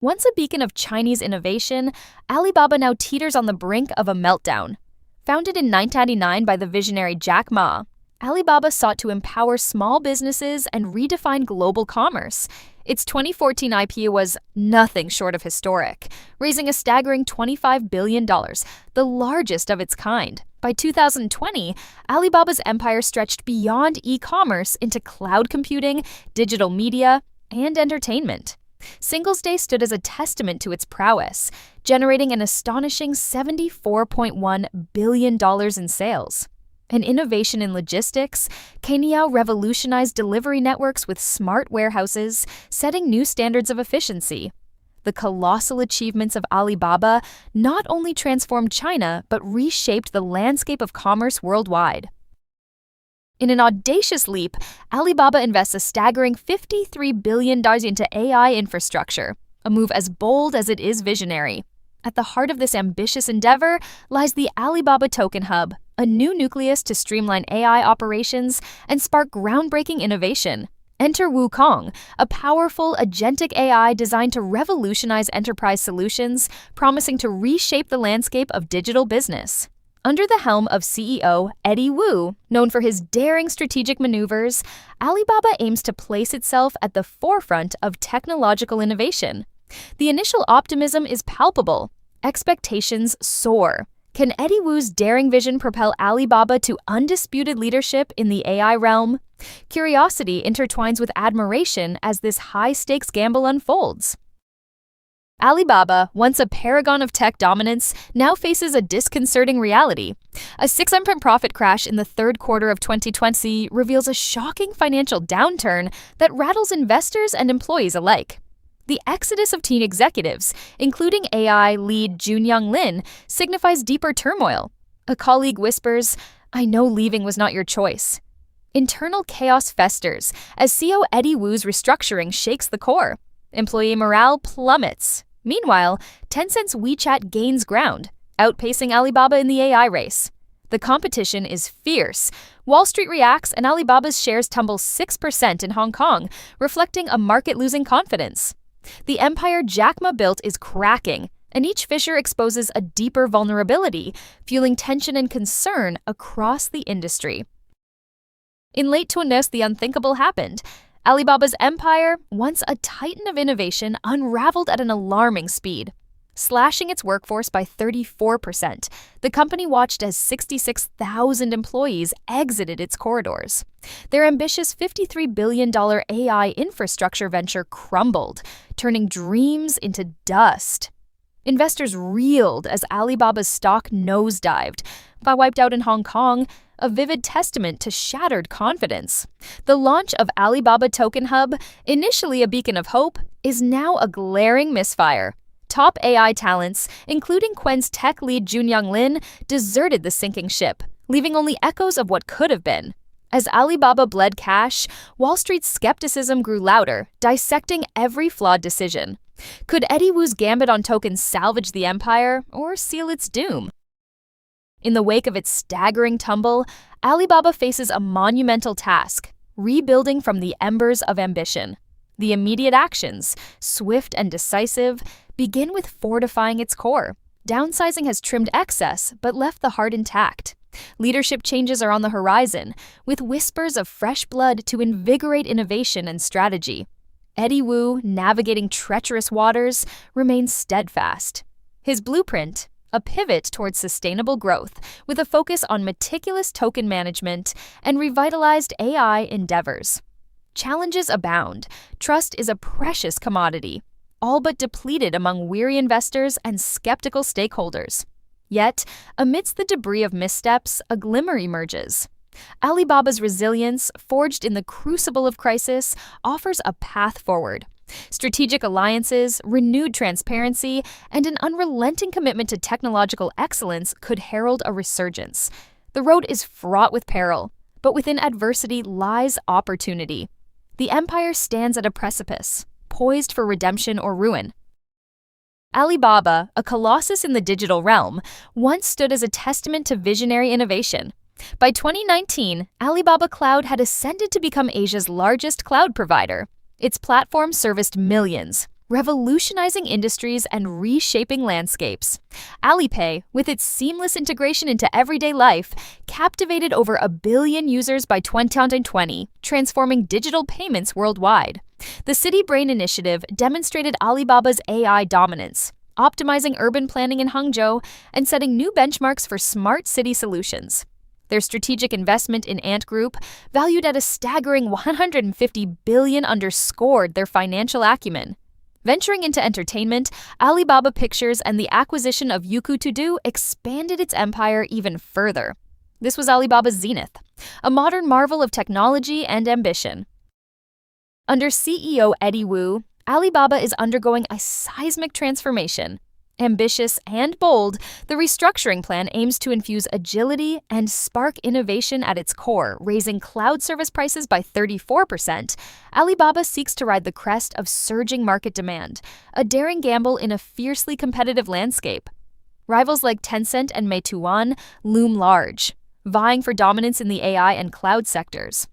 Once a beacon of Chinese innovation, Alibaba now teeters on the brink of a meltdown. Founded in 1999 by the visionary Jack Ma, Alibaba sought to empower small businesses and redefine global commerce. Its 2014 IPO was nothing short of historic, raising a staggering $25 billion, the largest of its kind. By 2020, Alibaba's empire stretched beyond e-commerce into cloud computing, digital media, and entertainment. Singles Day stood as a testament to its prowess, generating an astonishing $74.1 billion in sales. An innovation in logistics, Cainiao revolutionized delivery networks with smart warehouses, setting new standards of efficiency. The colossal achievements of Alibaba not only transformed China, but reshaped the landscape of commerce worldwide. In an audacious leap, Alibaba invests a staggering $53 billion into AI infrastructure, a move as bold as it is visionary. At the heart of this ambitious endeavor lies the Alibaba Token Hub, a new nucleus to streamline AI operations and spark groundbreaking innovation. Enter Wukong, a powerful agentic AI designed to revolutionize enterprise solutions, promising to reshape the landscape of digital business. Under the helm of CEO Eddie Wu, known for his daring strategic maneuvers, Alibaba aims to place itself at the forefront of technological innovation. The initial optimism is palpable. Expectations soar. Can Eddie Wu's daring vision propel Alibaba to undisputed leadership in the AI realm? Curiosity intertwines with admiration as this high-stakes gamble unfolds. Alibaba, once a paragon of tech dominance, now faces a disconcerting reality. A 6% profit crash in the third quarter of 2020 reveals a shocking financial downturn that rattles investors and employees alike. The exodus of teen executives, including AI lead Junyoung Lin, signifies deeper turmoil. A colleague whispers, "I know leaving was not your choice." Internal chaos festers as CEO Eddie Wu's restructuring shakes the core. Employee morale plummets. Meanwhile, Tencent's WeChat gains ground, outpacing Alibaba in the AI race. The competition is fierce. Wall Street reacts and Alibaba's shares tumble 6% in Hong Kong, reflecting a market losing confidence. The empire Jack Ma built is cracking, and each fissure exposes a deeper vulnerability, fueling tension and concern across the industry. In late 2020, the unthinkable happened. Alibaba's empire, once a titan of innovation, unraveled at an alarming speed. Slashing its workforce by 34%, the company watched as 66,000 employees exited its corridors. Their ambitious $53 billion AI infrastructure venture crumbled, turning dreams into dust. Investors reeled as Alibaba's stock nosedived, wiped out in Hong Kong, a vivid testament to shattered confidence. The launch of Alibaba Token Hub, initially a beacon of hope, is now a glaring misfire. Top AI talents, including Quen's tech lead Junyoung Lin, deserted the sinking ship, leaving only echoes of what could have been. As Alibaba bled cash, Wall Street's skepticism grew louder, dissecting every flawed decision. Could Eddie Wu's gambit on tokens salvage the empire or seal its doom? In the wake of its staggering tumble, Alibaba faces a monumental task, rebuilding from the embers of ambition. The immediate actions, swift and decisive, begin with fortifying its core. Downsizing has trimmed excess, but left the heart intact. Leadership changes are on the horizon, with whispers of fresh blood to invigorate innovation and strategy. Eddie Wu, navigating treacherous waters, remains steadfast. His blueprint, a pivot towards sustainable growth, with a focus on meticulous token management and revitalized AI endeavors. Challenges abound. Trust is a precious commodity, all but depleted among weary investors and skeptical stakeholders. Yet, amidst the debris of missteps, a glimmer emerges. Alibaba's resilience, forged in the crucible of crisis, offers a path forward. Strategic alliances, renewed transparency, and an unrelenting commitment to technological excellence could herald a resurgence. The road is fraught with peril, but within adversity lies opportunity. The empire stands at a precipice, poised for redemption or ruin. Alibaba, a colossus in the digital realm, once stood as a testament to visionary innovation. By 2019, Alibaba Cloud had ascended to become Asia's largest cloud provider. Its platform serviced millions, revolutionizing industries and reshaping landscapes. Alipay, with its seamless integration into everyday life, captivated over 1 billion users by 2020, transforming digital payments worldwide. The City Brain initiative demonstrated Alibaba's AI dominance, optimizing urban planning in Hangzhou and setting new benchmarks for smart city solutions. Their strategic investment in Ant Group, valued at a staggering $150 billion, underscored their financial acumen. Venturing into entertainment, Alibaba Pictures and the acquisition of Youku To-Do expanded its empire even further. This was Alibaba's zenith, a modern marvel of technology and ambition. Under CEO Eddie Wu, Alibaba is undergoing a seismic transformation. Ambitious and bold, the restructuring plan aims to infuse agility and spark innovation at its core, raising cloud service prices by 34%. Alibaba seeks to ride the crest of surging market demand, a daring gamble in a fiercely competitive landscape. Rivals like Tencent and Meituan loom large, vying for dominance in the AI and cloud sectors.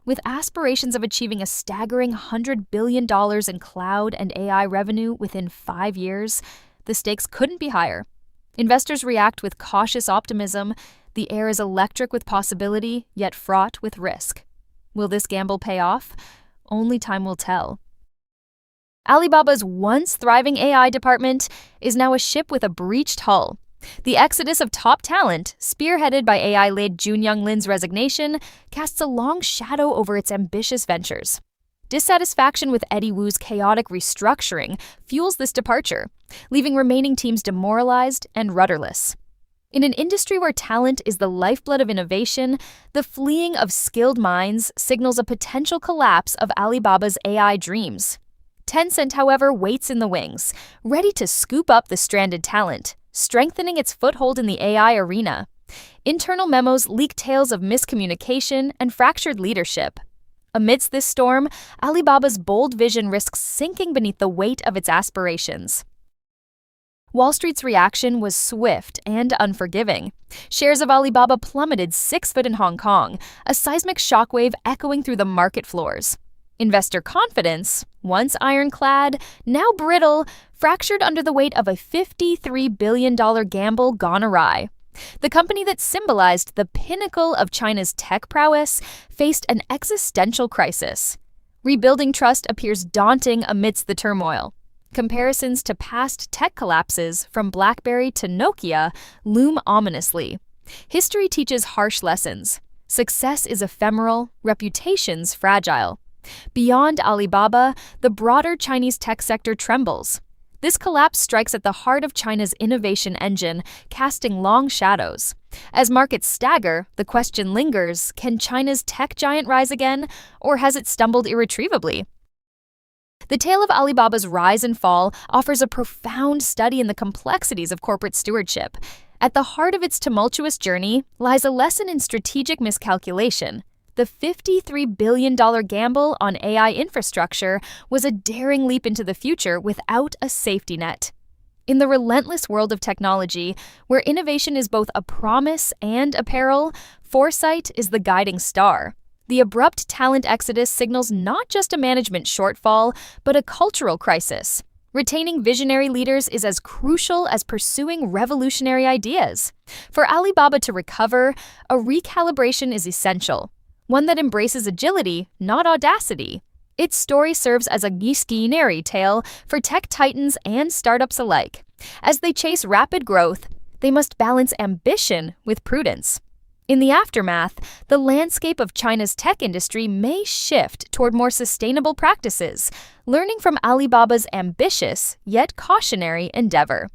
With aspirations of achieving a staggering $100 billion in cloud and AI revenue within 5 years, the stakes couldn't be higher. Investors react with cautious optimism. The air is electric with possibility, yet fraught with risk. Will this gamble pay off? Only time will tell. Alibaba's once thriving AI department is now a ship with a breached hull. The exodus of top talent, spearheaded by AI-led Jun Young-lin's resignation, casts a long shadow over its ambitious ventures. Dissatisfaction with Eddie Wu's chaotic restructuring fuels this departure, leaving remaining teams demoralized and rudderless. In an industry where talent is the lifeblood of innovation, the fleeing of skilled minds signals a potential collapse of Alibaba's AI dreams. Tencent, however, waits in the wings, ready to scoop up the stranded talent, strengthening its foothold in the AI arena. Internal memos leak tales of miscommunication and fractured leadership. Amidst this storm, Alibaba's bold vision risks sinking beneath the weight of its aspirations. Wall Street's reaction was swift and unforgiving. Shares of Alibaba plummeted 6 foot in Hong Kong, a seismic shockwave echoing through the market floors. Investor confidence, once ironclad, now brittle, fractured under the weight of a $53 billion gamble gone awry. The company that symbolized the pinnacle of China's tech prowess faced an existential crisis. Rebuilding trust appears daunting amidst the turmoil. Comparisons to past tech collapses, from BlackBerry to Nokia, loom ominously. History teaches harsh lessons. Success is ephemeral, reputations fragile. Beyond Alibaba, the broader Chinese tech sector trembles. This collapse strikes at the heart of China's innovation engine, casting long shadows. As markets stagger, the question lingers, can China's tech giant rise again, or has it stumbled irretrievably? The tale of Alibaba's rise and fall offers a profound study in the complexities of corporate stewardship. At the heart of its tumultuous journey lies a lesson in strategic miscalculation. The $53 billion gamble on AI infrastructure was a daring leap into the future without a safety net. In the relentless world of technology, where innovation is both a promise and a peril, foresight is the guiding star. The abrupt talent exodus signals not just a management shortfall, but a cultural crisis. Retaining visionary leaders is as crucial as pursuing revolutionary ideas. For Alibaba to recover, a recalibration is essential. One that embraces agility, not audacity. Its story serves as a cautionary tale for tech titans and startups alike. As they chase rapid growth, they must balance ambition with prudence. In the aftermath, the landscape of China's tech industry may shift toward more sustainable practices, learning from Alibaba's ambitious yet cautionary endeavor.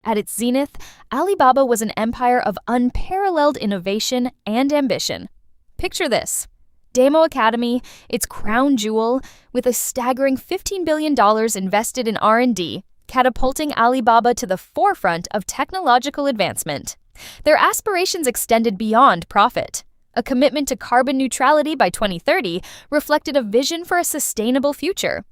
At its zenith, Alibaba was an empire of unparalleled innovation and ambition. Picture this: Demo Academy, its crown jewel, with a staggering $15 billion invested in R&D, catapulting Alibaba to the forefront of technological advancement. Their aspirations extended beyond profit. A commitment to carbon neutrality by 2030 reflected a vision for a sustainable future.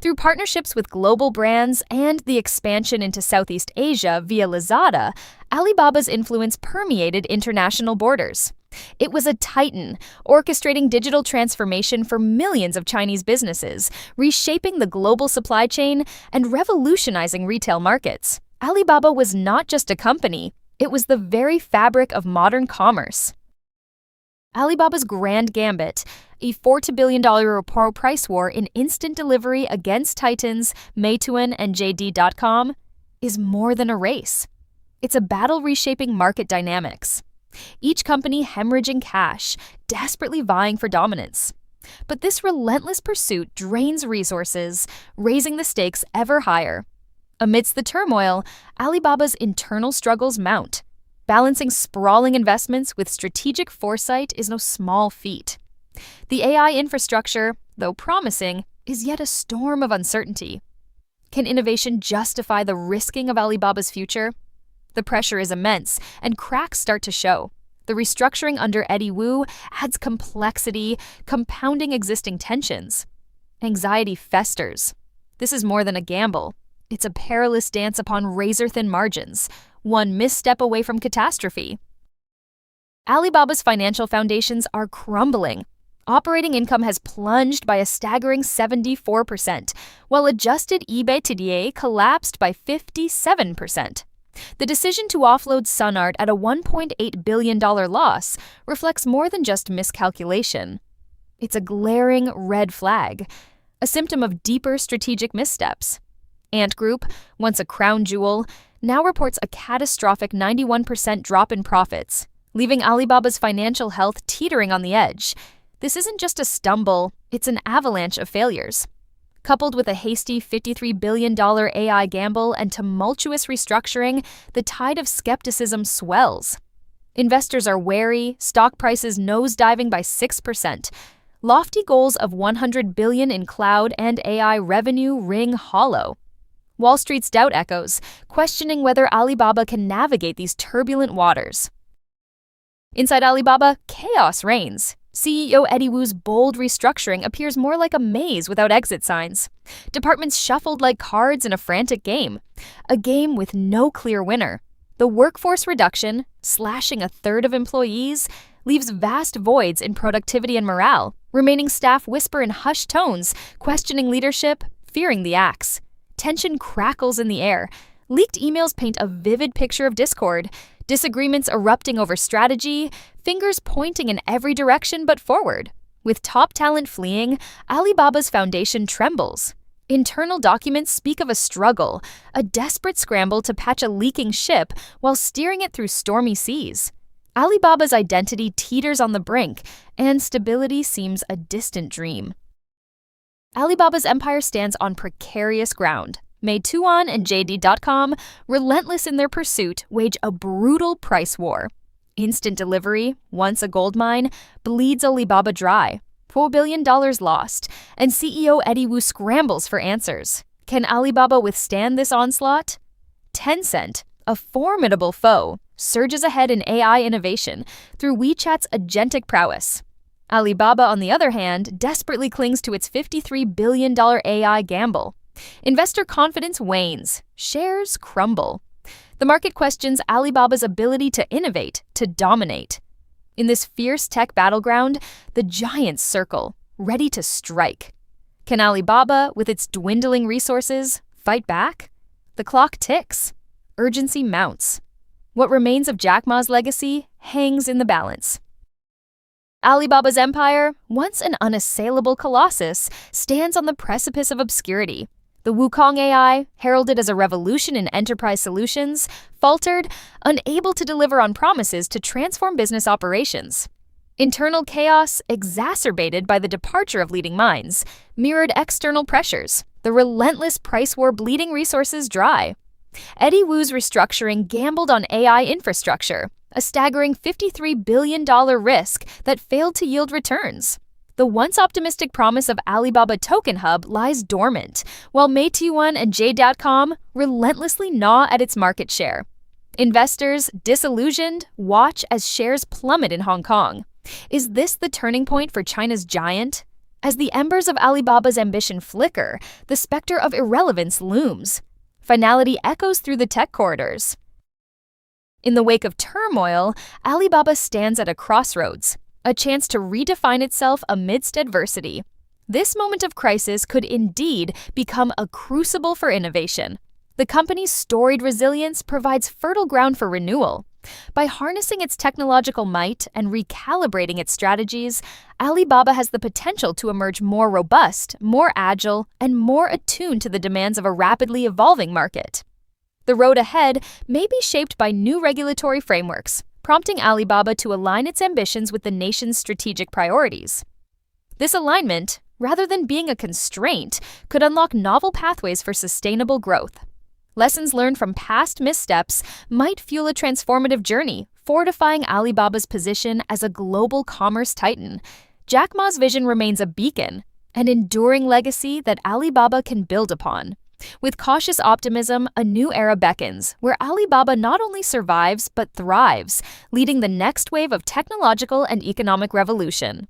Through partnerships with global brands and the expansion into Southeast Asia via Lazada, Alibaba's influence permeated international borders. It was a titan, orchestrating digital transformation for millions of Chinese businesses, reshaping the global supply chain and revolutionizing retail markets. Alibaba was not just a company, it was the very fabric of modern commerce. Alibaba's grand gambit, a $40 billion price war in instant delivery against titans Meituan and JD.com, is more than a race. It's a battle reshaping market dynamics. Each company hemorrhaging cash, desperately vying for dominance. But this relentless pursuit drains resources, raising the stakes ever higher. Amidst the turmoil, Alibaba's internal struggles mount. Balancing sprawling investments with strategic foresight is no small feat. The AI infrastructure, though promising, is yet a storm of uncertainty. Can innovation justify the risking of Alibaba's future? The pressure is immense, and cracks start to show. The restructuring under Eddie Wu adds complexity, compounding existing tensions. Anxiety festers. This is more than a gamble. It's a perilous dance upon razor-thin margins, one misstep away from catastrophe. Alibaba's financial foundations are crumbling. Operating income has plunged by a staggering 74%, while adjusted EBITDA collapsed by 57%. The decision to offload SunArt at a $1.8 billion loss reflects more than just miscalculation. It's a glaring red flag, a symptom of deeper strategic missteps. Ant Group, once a crown jewel, now reports a catastrophic 91% drop in profits, leaving Alibaba's financial health teetering on the edge. This isn't just a stumble, it's an avalanche of failures. Coupled with a hasty $53 billion AI gamble and tumultuous restructuring, the tide of skepticism swells. Investors are wary, stock prices nosediving by 6%. Lofty goals of $100 billion in cloud and AI revenue ring hollow. Wall Street's doubt echoes, questioning whether Alibaba can navigate these turbulent waters. Inside Alibaba, chaos reigns. CEO Eddie Wu's bold restructuring appears more like a maze without exit signs. Departments shuffled like cards in a frantic game. A game with no clear winner. The workforce reduction, slashing a third of employees, leaves vast voids in productivity and morale. Remaining staff whisper in hushed tones, questioning leadership, fearing the axe. Tension crackles in the air. Leaked emails paint a vivid picture of discord. Disagreements erupting over strategy, fingers pointing in every direction but forward. With top talent fleeing, Alibaba's foundation trembles. Internal documents speak of a struggle, a desperate scramble to patch a leaking ship while steering it through stormy seas. Alibaba's identity teeters on the brink, and stability seems a distant dream. Alibaba's empire stands on precarious ground. Meituan and JD.com, relentless in their pursuit, wage a brutal price war. Instant delivery, once a goldmine, bleeds Alibaba dry. $4 billion lost, and CEO Eddie Wu scrambles for answers. Can Alibaba withstand this onslaught? Tencent, a formidable foe, surges ahead in AI innovation through WeChat's agentic prowess. Alibaba, on the other hand, desperately clings to its $53 billion AI gamble. Investor confidence wanes, shares crumble. The market questions Alibaba's ability to innovate, to dominate. In this fierce tech battleground, the giants circle, ready to strike. Can Alibaba, with its dwindling resources, fight back? The clock ticks. Urgency mounts. What remains of Jack Ma's legacy hangs in the balance. Alibaba's empire, once an unassailable colossus, stands on the precipice of obscurity. The Wukong AI, heralded as a revolution in enterprise solutions, faltered, unable to deliver on promises to transform business operations. Internal chaos, exacerbated by the departure of leading minds, mirrored external pressures, the relentless price war bleeding resources dry. Eddie Wu's restructuring gambled on AI infrastructure, a staggering $53 billion risk that failed to yield returns. The once optimistic promise of Alibaba Token Hub lies dormant, while Meituan and JD.com relentlessly gnaw at its market share. Investors, disillusioned, watch as shares plummet in Hong Kong. Is this the turning point for China's giant? As the embers of Alibaba's ambition flicker, the specter of irrelevance looms. Finality echoes through the tech corridors. In the wake of turmoil, Alibaba stands at a crossroads, a chance to redefine itself amidst adversity. This moment of crisis could indeed become a crucible for innovation. The company's storied resilience provides fertile ground for renewal. By harnessing its technological might and recalibrating its strategies, Alibaba has the potential to emerge more robust, more agile, and more attuned to the demands of a rapidly evolving market. The road ahead may be shaped by new regulatory frameworks, prompting Alibaba to align its ambitions with the nation's strategic priorities. This alignment, rather than being a constraint, could unlock novel pathways for sustainable growth. Lessons learned from past missteps might fuel a transformative journey, fortifying Alibaba's position as a global commerce titan. Jack Ma's vision remains a beacon, an enduring legacy that Alibaba can build upon. With cautious optimism, a new era beckons, where Alibaba not only survives but thrives, leading the next wave of technological and economic revolution.